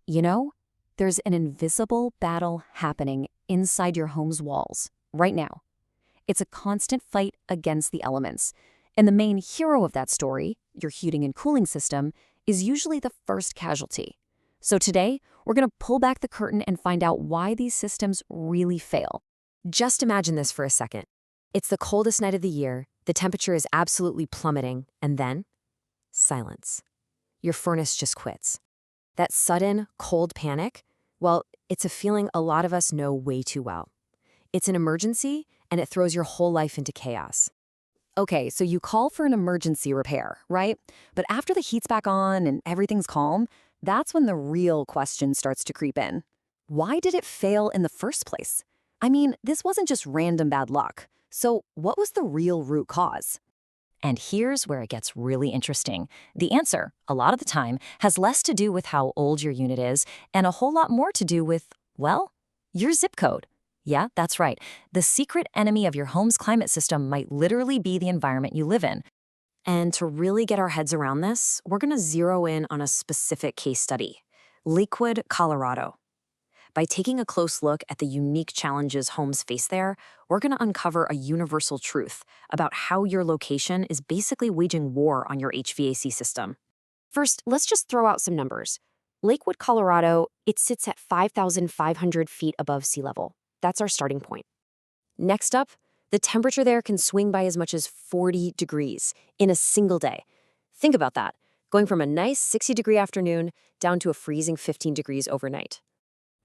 You know, there's an invisible battle happening inside your home's walls right now. It's a constant fight against the elements. And the main hero of that story, your heating and cooling system, is usually the first casualty. So today, we're going to pull back the curtain and find out why these systems really fail. Just imagine this for a second. It's the coldest night of the year, the temperature is absolutely plummeting, and then silence. Your furnace just quits. That sudden, cold panic, well, it's a feeling a lot of us know way too well. It's an emergency, and it throws your whole life into chaos. Okay, so you call for an emergency repair, right? But after the heat's back on and everything's calm, that's when the real question starts to creep in. Why did it fail in the first place? I mean, this wasn't just random bad luck. So what was the real root cause? And here's where it gets really interesting. The answer, a lot of the time, has less to do with how old your unit is and a whole lot more to do with, well, your zip code. Yeah, that's right. The secret enemy of your home's climate system might literally be the environment you live in. And to really get our heads around this, we're going to zero in on a specific case study, Lakewood, Colorado. By taking a close look at the unique challenges homes face there, we're going to uncover a universal truth about how your location is basically waging war on your HVAC system. First, let's just throw out some numbers. Lakewood, Colorado, it sits at 5,500 feet above sea level. That's our starting point. Next up, the temperature there can swing by as much as 40 degrees in a single day. Think about that, going from a nice 60-degree afternoon down to a freezing 15 degrees overnight.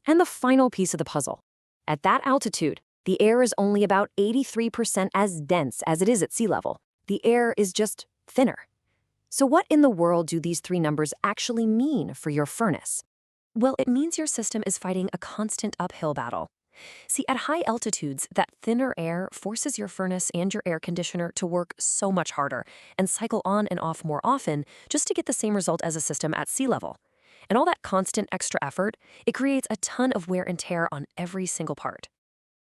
And the final piece of the puzzle. At that altitude, the air is only about 83% as dense as it is at sea level. The air is just thinner. So what in the world do these three numbers actually mean for your furnace? Well, it means your system is fighting a constant uphill battle. See, at high altitudes, that thinner air forces your furnace and your air conditioner to work so much harder and cycle on and off more often just to get the same result as a system at sea level. And all that constant extra effort, it creates a ton of wear and tear on every single part.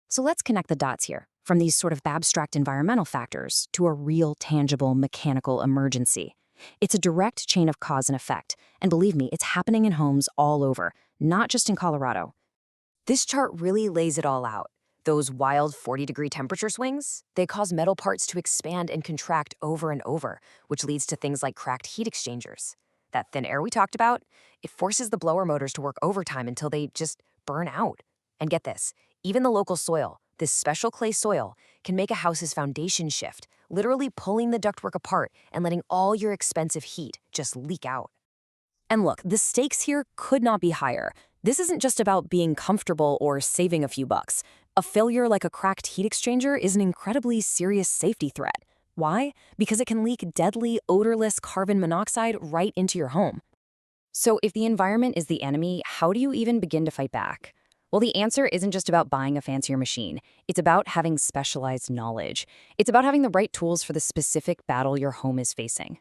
So let's connect the dots here, from these sort of abstract environmental factors to a real, tangible, mechanical emergency. It's a direct chain of cause and effect, and believe me, it's happening in homes all over, not just in Colorado. This chart really lays it all out. Those wild 40-degree temperature swings, they cause metal parts to expand and contract over and over, which leads to things like cracked heat exchangers. That thin air we talked about, it forces the blower motors to work overtime until they just burn out. And get this, even the local soil, this special clay soil, can make a house's foundation shift, literally pulling the ductwork apart and letting all your expensive heat just leak out. And look, the stakes here could not be higher. This isn't just about being comfortable or saving a few bucks. A failure like a cracked heat exchanger is an incredibly serious safety threat. Why? Because it can leak deadly, odorless carbon monoxide right into your home. So if the environment is the enemy, how do you even begin to fight back? Well, the answer isn't just about buying a fancier machine. It's about having specialized knowledge. It's about having the right tools for the specific battle your home is facing.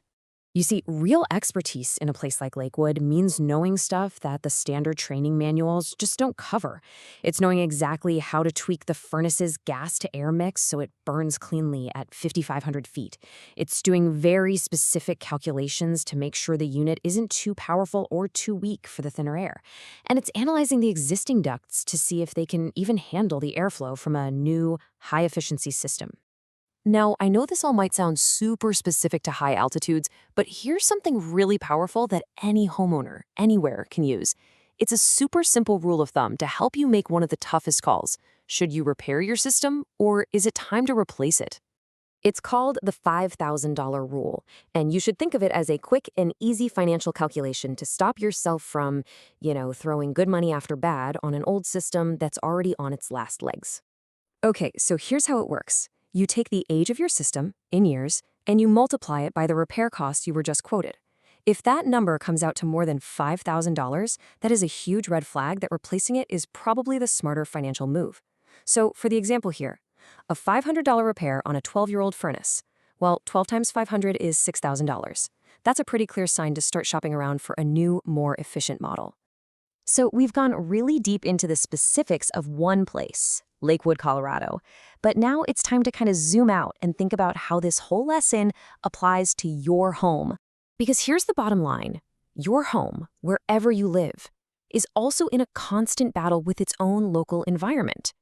You see, real expertise in a place like Lakewood means knowing stuff that the standard training manuals just don't cover. It's knowing exactly how to tweak the furnace's gas-to-air mix so it burns cleanly at 5,500 feet. It's doing very specific calculations to make sure the unit isn't too powerful or too weak for the thinner air. And it's analyzing the existing ducts to see if they can even handle the airflow from a new, high-efficiency system. Now, I know this all might sound super specific to high altitudes, but here's something really powerful that any homeowner, anywhere, can use. It's a super simple rule of thumb to help you make one of the toughest calls. Should you repair your system, or is it time to replace it? It's called the $5,000 rule, and you should think of it as a quick and easy financial calculation to stop yourself from, throwing good money after bad on an old system that's already on its last legs. Okay, so here's how it works. You take the age of your system, in years, and you multiply it by the repair costs you were just quoted. If that number comes out to more than $5,000, that is a huge red flag that replacing it is probably the smarter financial move. So for the example here, a $500 repair on a 12-year-old furnace, well, 12 times 500 is $6,000. That's a pretty clear sign to start shopping around for a new, more efficient model. So we've gone really deep into the specifics of one place, Lakewood, Colorado. But now it's time to kind of zoom out and think about how this whole lesson applies to your home. Because here's the bottom line. Your home, wherever you live, is also in a constant battle with its own local environment.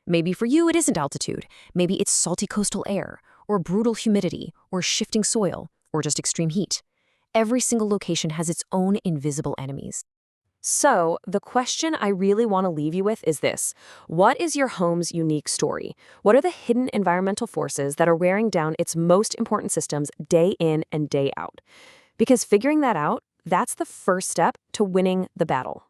Maybe for you it isn't altitude, maybe it's salty coastal air, or brutal humidity, or shifting soil, or just extreme heat. Every single location has its own invisible enemies. So, the question I really want to leave you with is this. What is your home's unique story? What are the hidden environmental forces that are wearing down its most important systems day in and day out? Because figuring that out, that's the first step to winning the battle.